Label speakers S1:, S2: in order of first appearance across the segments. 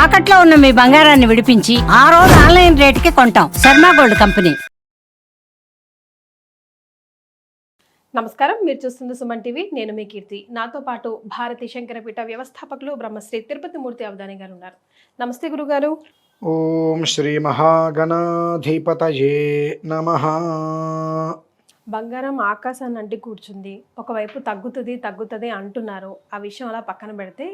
S1: తాకట్లో ఉన్న మీ బంగారాన్ని విడిపించి ఆ రోజు ఆన్లైన్ రేటుకి కొంటాం. Sharma gold company.
S2: నమస్కారం, మీరు చూస్తున్న సుమన్ టీవీ. నేను మీ కీర్తి. నాతో పాటు భారతీ శంకరపీఠ వ్యవస్థాపకులు బ్రహ్మశ్రీ తిరుపతి మూర్తి అవధాని గారు ఉన్నారు. నమస్తే గురుగారు.
S3: ఓం శ్రీ మహాగణాధిపతయే నమః.
S2: బంగారం ఆకాశాన్ని అంటి కూర్చుంది. ఒకవైపు తగ్గుతుంది తగ్గుతుంది అంటున్నారు. ఆ విషయం అలా పక్కన పెడితే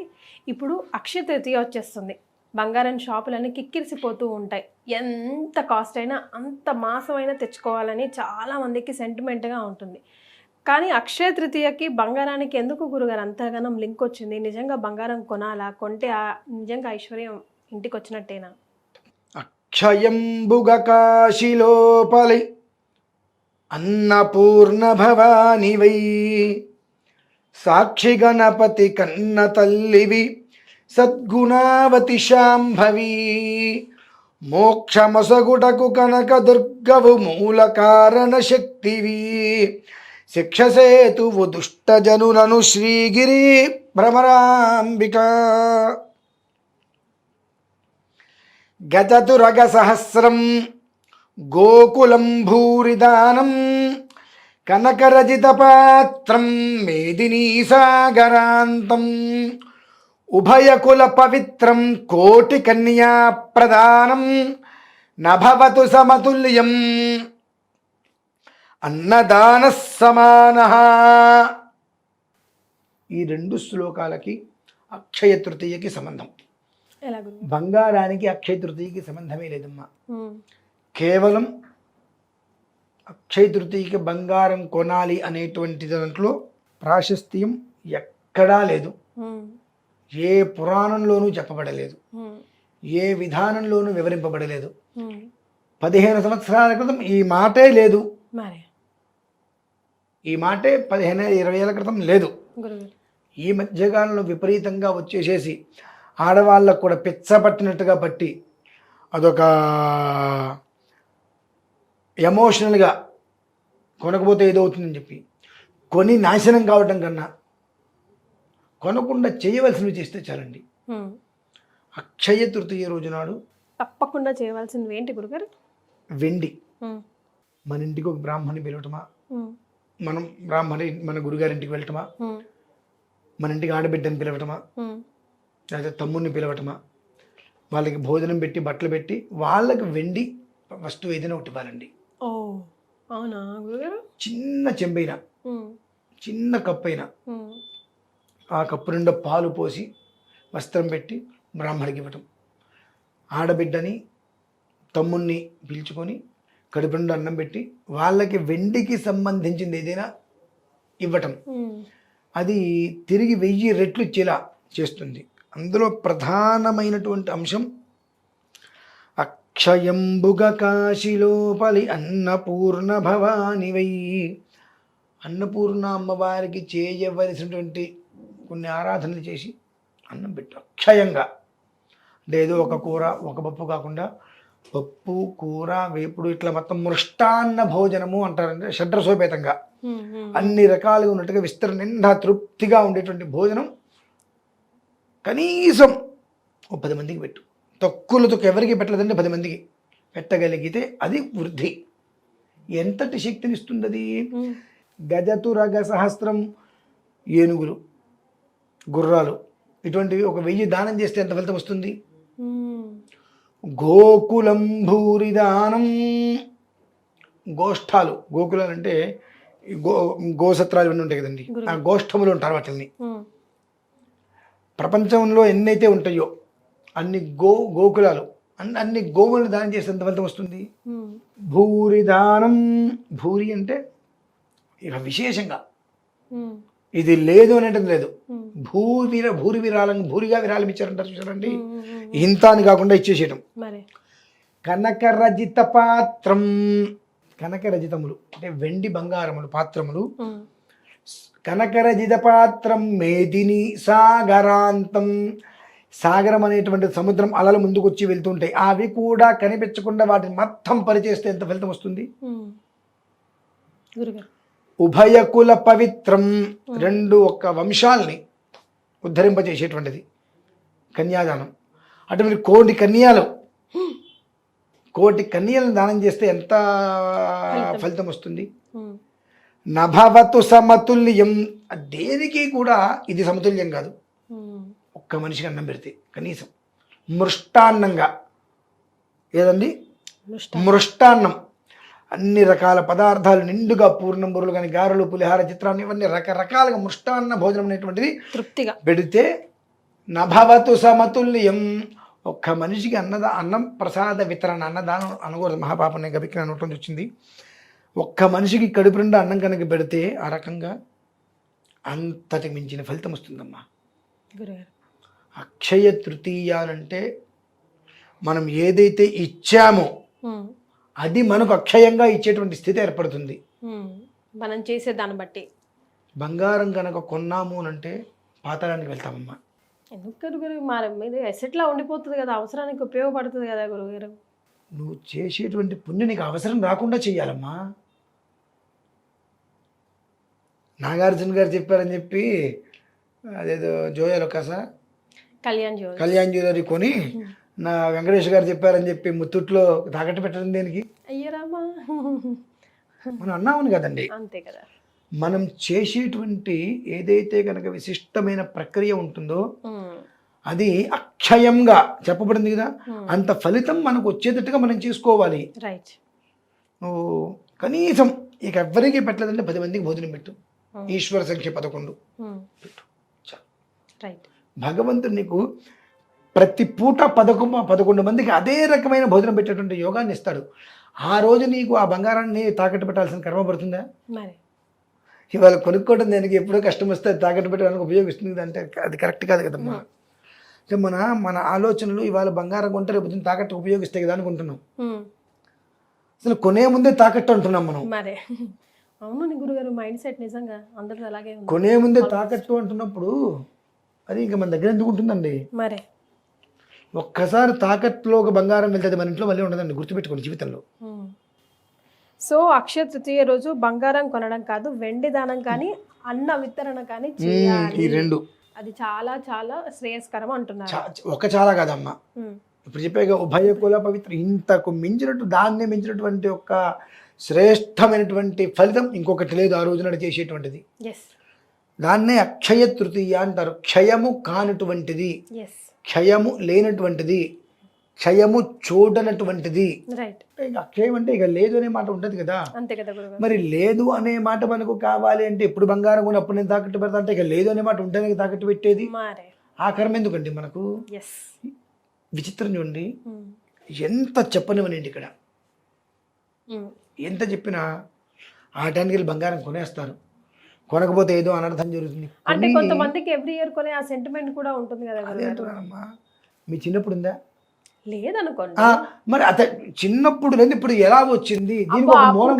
S2: ఇప్పుడు అక్షయ తృతీయ వచ్చేస్తుంది. బంగారం షాపులన్నీ కిక్కిరిసిపోతూ ఉంటాయి. ఎంత కాస్ట్ అయినా అంత మాసమైనా తెచ్చుకోవాలని చాలామందికి సెంటిమెంట్గా ఉంటుంది. కానీ అక్షయ తృతీయకి బంగారానికి ఎందుకు గురుగారు అంతగానం లింక్ వచ్చింది? నిజంగా బంగారం కొనాలా? కొంటే నిజంగా ఐశ్వర్యం ఇంటికి వచ్చినట్టేనా?
S3: అక్షయంబుగ కాశిలోపలి అన్నపూర్ణ భవాని వై, సాక్షి గణపతి కన్న తల్లివి, సద్గుణావతి శాంభవి, మోక్షమొసగుటకు కనక దుర్గవు మూల కారణ శక్తివి, శిక్షసేతువు దుష్టజనులను శ్రీగిరి భ్రమరాంబిక, గజతురగ సహస్రం గోకులం భూరిదానం, కనకరజిత పాత్రం మేదినీ సాగరాంతం, ఉభయకుల పవిత్రం కోటి కన్యా ప్రదానం, నభవతు సమతుల్యం అన్నదాన సమానః. ఈ రెండు శ్లోకాలకి అక్షయ తృతీయకి సంబంధం. బంగారానికి అక్షయ తృతీయకి సంబంధమే లేదమ్మా. కేవలం అక్షయ తృతీయకి బంగారం కొనాలి అనేటువంటి దాంట్లో ప్రాశస్త్యం ఎక్కడా లేదు. ఏ పురాణంలోనూ చెప్పబడలేదు, ఏ విధానంలోనూ వివరింపబడలేదు. 15 సంవత్సరాల క్రితం ఈ మాటే లేదు. ఈ మాటే 15-20 ఏళ్ళ క్రితం లేదు. ఈ మధ్యకాలంలో విపరీతంగా వచ్చేసేసి ఆడవాళ్ళకు కూడా పిచ్చ పట్టినట్టుగా పట్టి అదొక ఎమోషనల్గా కొనకపోతే ఏదవుతుందని చెప్పి కొని నాశనం కావటం కన్నా కొనకుండా చేయవలసినవి చేస్తే చాలండి. అక్షయ తృతీయ రోజు నాడు
S2: తప్పకుండా చేయవలసినవి ఏంటి గురుగారు?
S3: వెండి. మన ఇంటికి ఒక బ్రాహ్మణి పిలవటమా, మనం మన గురుగారింటికి వెళ్ళటమా, మన ఇంటికి ఆడబిడ్డని పిలవటమా, లేకపోతే తమ్ముడిని పిలవటమా, వాళ్ళకి భోజనం పెట్టి బట్టలు పెట్టి వాళ్ళకి వెండి వస్తువు ఏదైనా ఒకటి ఇవ్వాలండి.
S2: అవునా గురుగారు?
S3: చిన్న చెంబైనా, చిన్న కప్పు అయినా ఆ కప్పు నిండా పాలు పోసి వస్త్రం పెట్టి బ్రాహ్మడికి ఇవ్వటం, ఆడబిడ్డని తమ్ముణ్ణి పిలుచుకొని కడుపు నిండా అన్నం పెట్టి వాళ్ళకి వెండికి సంబంధించింది ఏదైనా ఇవ్వటం, అది తిరిగి 1000 రెట్లు ఇచ్చేలా చేస్తుంది. అందులో ప్రధానమైనటువంటి అంశం అక్షయంబుగ కాశిలోపలి అన్నపూర్ణ భవాని వై. అన్నపూర్ణ అమ్మవారికి చేయవలసినటువంటి కొన్ని ఆరాధనలు చేసి అన్నం పెట్టు అక్షయంగా. లేదో ఒక కూర ఒక పప్పు కాకుండా పప్పు కూర వేపుడు ఇట్లా మొత్తం మృష్టాన్న భోజనము అంటారంటే షడ్రసోపేతంగా అన్ని రకాలుగా ఉన్నట్టుగా విస్తరణ నిండా తృప్తిగా ఉండేటువంటి భోజనం కనీసం 10 మందికి పెట్టు. తొక్కులతో ఎవరికి పెట్టలేదంటే 10 మందికి పెట్టగలిగితే అది వృద్ధి. ఎంతటి శక్తిని ఇస్తుంది అది? గజతురగ సహస్రం ఏనుగులు, గుర్రాలు ఇటువంటివి ఒక 1000 దానం చేస్తే ఎంత ఫలితం వస్తుంది? గోకులం భూరిదానం. గోష్ఠాలు, గోకులాలు అంటే గోసత్రాలు ఇవన్నీ ఉంటాయి కదండి, ఆ గోష్ఠములు ఉంటారు వాటిని. ప్రపంచంలో ఎన్నైతే ఉంటాయో అన్ని గోకులాలు, అన్ని గోవులను దానం చేస్తే ఎంత ఫలితం వస్తుంది? భూరిదానం. భూరి అంటే ఇక విశేషంగా ఇది లేదు అనేటది లేదు. భూరి విరాళం, భూరిగా విరాళం ఇచ్చారంటారు చూసారండి, ఇంత అని కాకుండా ఇచ్చేసేయటం. కనకరజిత పాత్రం. కనకరజితములు అంటే వెండి బంగారములు పాత్రములు. కనకరజిత పాత్రం మేదిని సాగరాంతం. సాగరం అనేటువంటి సముద్రం అలలు ముందుకు వచ్చి వెళ్తుంటాయి, అవి కూడా కనిపించకుండా వాటిని మొత్తం పరిచేస్తే ఎంత ఫలితం వస్తుంది? ఉభయకుల పవిత్రం. 2 ఒక్క వంశాలని ఉద్ధరింపజేసేటువంటిది కన్యాదానం. అటువంటి కోటి కన్యలను దానం చేస్తే ఎంత ఫలితం వస్తుంది. నభవతు సమతుల్యం, దేనికి కూడా ఇది సమతుల్యం కాదు. ఒక్క మనిషికి అన్నం పెడితే కనీసం మృష్టాన్నంగా, ఏదండి మృష్టాన్నం, అన్ని రకాల పదార్థాలు నిండుగా పూర్ణం బుర్రలు కానీ గారెలు పులిహార చిత్రాన్ని ఇవన్నీ రకరకాలుగా మృష్టాన్న భోజనం అనేటువంటిది
S2: తృప్తిగా
S3: పెడితే నభవతు సమతుల్యం. ఒక్క మనిషికి అన్నం ప్రసాద వితరణ, అన్నదానం అనకూడదు, మహాపాపం గబిక్కి నోట్లోంచి వచ్చింది. ఒక్క మనిషికి కడుపు నిండా అన్నం కనుక పెడితే ఆ రకంగా అంతటి మించిన ఫలితం వస్తుందమ్మా. అక్షయ తృతీయ అంటే మనం ఏదైతే ఇచ్చామో అది మనకు అక్షయంగా ఇచ్చేటువంటి స్థితి ఏర్పడుతుంది.
S2: మనం చేసే దాన్ని బట్టి
S3: బంగారం కనుక కొన్నాము అంటే పాతాళానికి వెళ్తామమ్మా.
S2: ఎందుకు గురుగారు, మరి మీరు ఎసెట్లా ఉండిపోతుంది కదా, అవసరానికి ఉపయోగపడుతుంది కదా గురుగారు.
S3: నువ్వు చేసేటువంటి పుణ్యం నీకు అవసరం రాకుండా చెయ్యాలమ్మా. నాగార్జున గారు చెప్పారని చెప్పి అదేదో జోయాలు కస కళ్యాణ్ జ్యువెలరీ కొని నా వెంకటేష్ గారు చెప్పారని చెప్పి ముత్తూట్లో తాకట్టు పెట్టడం దేనికి?
S2: అయ్యరామా,
S3: మనం అన్నామని కదండి.
S2: అంతే కదా.
S3: మనం చేసేటువంటి ఏదైతే కనుక విశిష్టమైన ప్రక్రియ ఉంటుందో అది అక్షయంగా చెప్పబడింది కదా, అంత ఫలితం మనకు వచ్చేటట్టుగా మనం చేసుకోవాలి.
S2: రైట్.
S3: నువ్వు కనీసం ఇక ఎవ్వరికీ పెట్టలేదంటే 10 మందికి భోజనం పెట్టు. ఈశ్వర సంఖ్య 11 పెట్టు.
S2: రైట్.
S3: భగవంతుడు నీకు ప్రతి పూట 11 మందికి అదే రకమైన భోజనం పెట్టేటువంటి యోగాన్ని ఇస్తాడు. ఆ రోజు నీకు ఆ బంగారాన్ని తాకట్టు పెట్టాల్సిన కర్మ పడుతుందా?
S2: మరి
S3: ఇవాళ కొనుక్కోవడం దానికి ఎప్పుడో కష్టం వస్తే తాకట్టు పెట్టడానికి ఉపయోగిస్తుంది అంటే అది కరెక్ట్ కాదు కదమ్మా. అంటే మన ఆలోచనలు ఇవాళ బంగారం కొంటే రేపు తాకట్టు ఉపయోగిస్తాయి కదా అనుకుంటున్నాం. అసలు కొనే ముందే తాకట్టు అంటున్నాం మనం.
S2: మరే అవును గురుగారు, మైండ్ సెట్ నిజంగా అందరూ అలాగే ఉంది.
S3: కొనే ముందే తాకట్టు అంటున్నప్పుడు అది ఇంకా మన దగ్గర ఎందుకు ఉంటుందండి?
S2: మరే
S3: ఒక్కసారి తాకట్టులో ఒక బంగారం వెళ్తే మన ఇంట్లో మళ్ళీ ఉండదండి, గుర్తుపెట్టుకోండి జీవితంలో.
S2: సో అక్షయ తృతీయ రోజు బంగారం కొనడం కాదు, వెండి దానం కానీ అన్న వితరణ కానీ చేయాలి.
S3: ఈ రెండు
S2: అది చాలా చాలా శ్రేయస్కరం అంటున్నారు.
S3: చాలా కాదమ్మా, ఇప్పుడు చెప్పాక ఉభయ కుల పవిత్ర, ఇంతకు మించినట్టు దాన్నే మించినటువంటి ఒక శ్రేష్టమైనటువంటి ఫలితం ఇంకొకటి లేదు ఆ రోజున చేసేటువంటిది. దాన్నే అక్షయ తృతీయ అంటారు. క్షయము కానటువంటిది, క్షయము లేనటువంటిది, క్షయము చూడనటువంటిది. అక్షయం అంటే ఇక లేదు అనే మాట ఉంటుంది కదా. మరి లేదు అనే మాట మనకు కావాలి అంటే ఎప్పుడు బంగారం కొని అప్పుడు నేను తాకట్టు పెడతా అంటే ఇక లేదు అనే మాట ఉంటేనే తాకట్టు పెట్టేది. ఆ కర్మ ఎందుకండి మనకు? విచిత్రం చూడండి, ఎంత చెప్పనివ్వనండి ఇక్కడ, ఎంత చెప్పినా ఆ టైంకి వెళ్ళి బంగారం కొనేస్తారు. కొనకపోతే ఏదో అనర్థం జరుగుతుంది.
S2: అంటే కొంతమందికి ఎవ్రీ ఇయర్ కొనే ఆ సెంటిమెంట్ కూడా ఉంటుంది కదా.
S3: అదే అంటున్నానమ్మా, మీ చిన్నప్పుడు ఉందా?
S2: లేదనుకోండి.
S3: మరి అత చిన్నప్పుడు లేదు, ఇప్పుడు ఎలా వచ్చింది?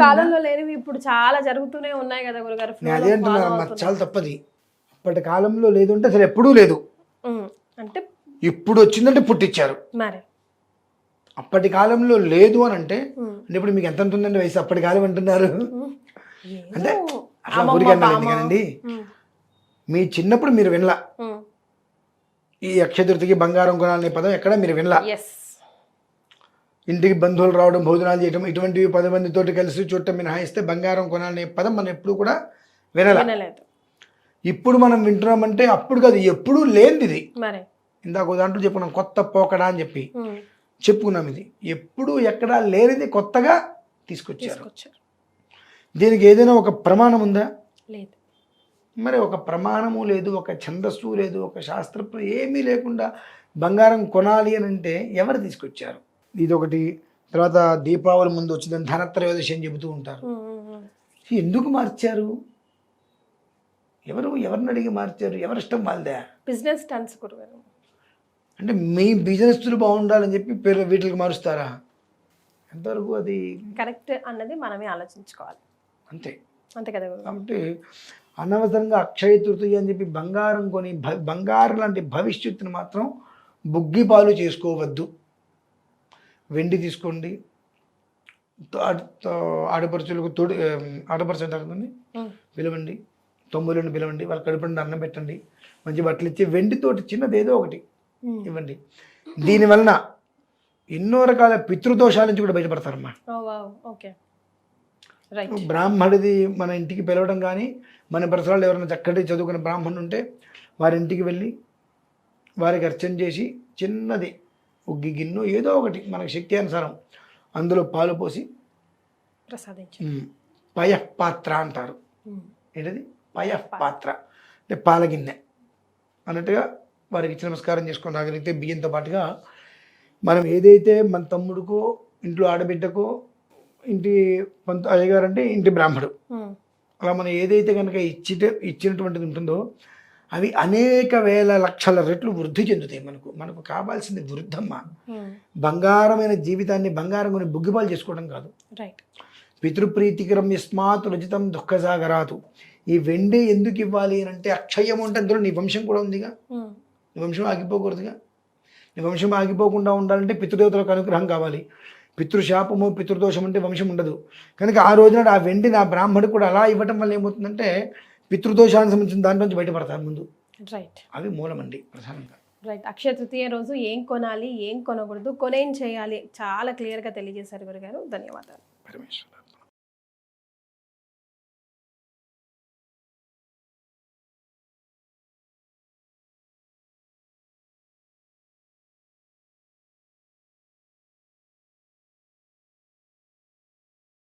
S2: కాలంలో లేనివి ఇప్పుడు చాలా జరుగుతూనే ఉన్నాయి కదా గురుగారు.
S3: అదే అంటున్నారమ్మా, చాలా తప్పది. అప్పటి కాలంలో లేదు అంటే అసలు ఎప్పుడూ లేదు.
S2: అంటే
S3: ఇప్పుడు వచ్చిందంటే పుట్టించారు.
S2: మరి
S3: అప్పటి కాలంలో లేదు అని అంటే ఇప్పుడు మీకు ఎంత ఉంటుందండి వయసు? అప్పటి కాలం అంటున్నారు అంటే అట్లా ఊరికే అన్నారు కదండి. మీ చిన్నప్పుడు మీరు వినలా ఈ అక్షయ తృతీయకి బంగారం కొనాలనే పదం, ఎక్కడ మీరు వినలా. ఇంటికి బంధువులు రావడం, భోజనాలు చేయడం, ఇటువంటివి 10 మందితోటి కలిసి చూడటం మినహాయిస్తే బంగారం కొనాలనే పదం మనం ఎప్పుడు కూడా వినలేదు. ఇప్పుడు మనం వింటున్నామంటే అప్పుడు కాదు, ఎప్పుడూ లేనిది ఇది. ఇందాక దాంట్లో చెప్పుకున్నాం కొత్త పోకడా అని చెప్పి చెప్పుకున్నాం. ఇది ఎప్పుడు ఎక్కడా లేనిది కొత్తగా తీసుకొచ్చారు. దీనికి ఏదైనా ఒక ప్రమాణం ఉందా? లేదు. మరి ఒక ప్రమాణము లేదు, ఒక ఛందస్సు లేదు, ఒక శాస్త్ర ఏమీ లేకుండా బంగారం కొనాలి అని అంటే ఎవరు తీసుకొచ్చారు? ఇదొకటి. తర్వాత దీపావళి ముందు వచ్చిందని ధనత్రయోదశి అని చెబుతూ ఉంటారు. ఎందుకు మార్చారు? ఎవరిని అడిగి మార్చారు? ఎవరిష్టం వాళ్ళదే.
S2: బిజినెస్ టర్న్స్ గురుగారు
S3: అంటే మీ బిజినెస్లు బాగుండాలని చెప్పి పేరు వీటికి మారుస్తారా? ఎంతవరకు అది
S2: కరెక్ట్ అన్నది మనమే ఆలోచించుకోవాలి. అంతే కదా.
S3: కాబట్టి అనవసరంగా అక్షయ తృతీయ అని చెప్పి బంగారం కొని బంగారం లాంటి భవిష్యత్తును మాత్రం బుగ్గిపాలు చేసుకోవద్దు. వెండి తీసుకోండి, ఆడపడుచులకు ఆడపడుచు అంటారు పిలవండి, తమ్ములను పిలవండి, వాళ్ళ కడుపుండి అన్నం పెట్టండి, మంచి బట్టలు ఇచ్చి వెండితోటి చిన్నది ఏదో ఒకటి ఇవ్వండి. దీనివలన ఎన్నో రకాల పితృదోషాల నుంచి కూడా బయటపడతారమ్మా.
S2: ఓ వావ్, ఓకే, రైట్.
S3: బ్రాహ్మడిది మన ఇంటికి పిలవడం కానీ, మన పరిసరాలు ఎవరైనా చక్కటి చదువుకున్న బ్రాహ్మణుడు ఉంటే వారి ఇంటికి వెళ్ళి వారికి అర్చన చేసి చిన్నది ఉగ్గి గిన్నె ఏదో ఒకటి మనకు శక్తి అనుసారం అందులో పాలు పోసి
S2: ప్రసాదించు.
S3: పయఃపాత్ర అంటారు. ఏంటది? పయఃపాత్ర అంటే పాల గిన్నె అన్నట్టుగా వారికి ఇచ్చి నమస్కారం చేసుకొని రాగలిగితే బియ్యంతో పాటుగా మనం ఏదైతే మన తమ్ముడికో ఇంట్లో ఆడబిడ్డకో ఇంటి అయ్యగారు అంటే ఇంటి బ్రాహ్మడు అలా మనం ఏదైతే కనుక ఇచ్చినటువంటిది ఉంటుందో అవి అనేక వేల లక్షల రెట్లు వృద్ధి చెందుతాయి. మనకు కావాల్సింది వృద్ధమ్మ. బంగారమైన జీవితాన్ని బంగారం కొని బుగ్గిపాలు చేసుకోవడం కాదు.
S2: రైట్.
S3: పితృప్రీతికరం యస్మాత్ రుచితం దుఃఖసాగరాతు. ఈ వెండి ఎందుకు ఇవ్వాలి అని అంటే అక్షయం అంటే అందులో నీ వంశం కూడా ఉందిగా, నీ వంశం ఆగిపోకూడదుగా. నీ వంశం ఆగిపోకుండా ఉండాలంటే పితృదేవతలకు అనుగ్రహం కావాలి. పితృశాపము పితృదోషం అంటే వంశం ఉండదు. కనుక ఆ రోజున ఆ వెండి నా బ్రాహ్మడికి కూడా అలా ఇవ్వటం వల్ల ఏమవుతుందంటే పితృదోషానికి సంబంధించిన దాంట్లో నుంచి బయటపడతారు ముందు.
S2: రైట్.
S3: అవి మూలమండి ప్రధానంగా.
S2: రైట్. అక్షయ తృతీయ రోజు ఏం కొనాలి, ఏం కొనకూడదు, కొనేం చేయాలి చాలా క్లియర్గా తెలియజేశారు గురుగారు. ధన్యవాదాలు.
S3: పరమేశ్వర.